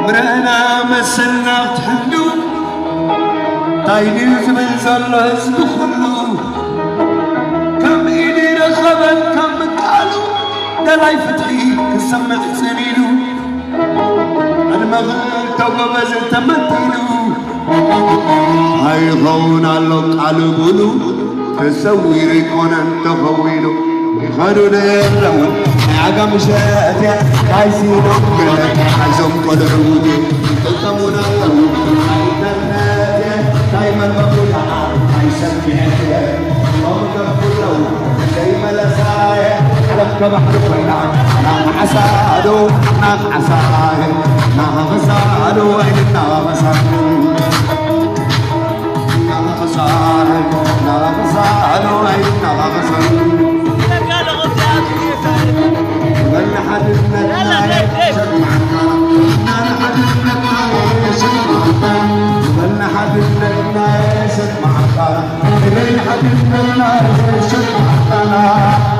مرأنا مسلنا تحلو تايني زمن زل حزب كله كم إيدي رخبت كم قالوا دلاي فتحي كسمع سنينو المغل توقف تمثيلو هاي غون على قلبولو تسوير كونن تخويلو يخلو ليرون عقم شاتي عايزين أمك عايزهم قدروني تلقمونا هاي كرناتي دايما بقولها عايزك بحكي أمك كله دايما لسايا لك بحر فيناك نام عسادو نام عسايا نام عسادو وين نام عسادو نام عسادو نام عسادو وين نام عسادو ولا حد ولا حد الناس معك لين حد الناس معك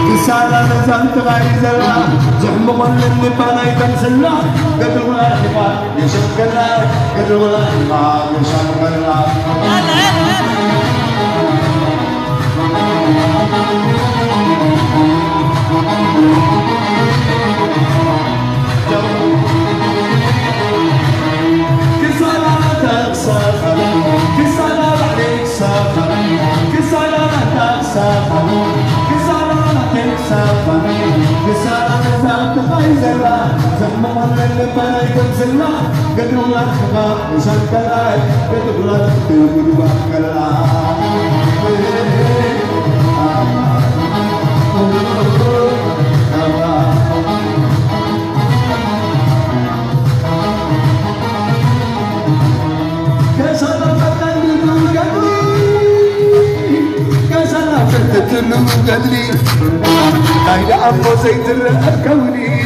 كسالة نزلت غايزلا زحم اللي بنا يتمسلا قدر ولا حبال يشكلا قدر ولا حبال يشكلا كسالة تكسر كسالة عليك سافر كسالة تكسر كسالة نزلت غايزلا زحم اللي بنا يتمسلا قدر ولا حبال يشكلا قدر ولا قدري هاي أبو زيت الكوني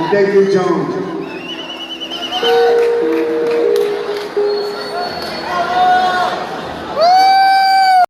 Thank you, John.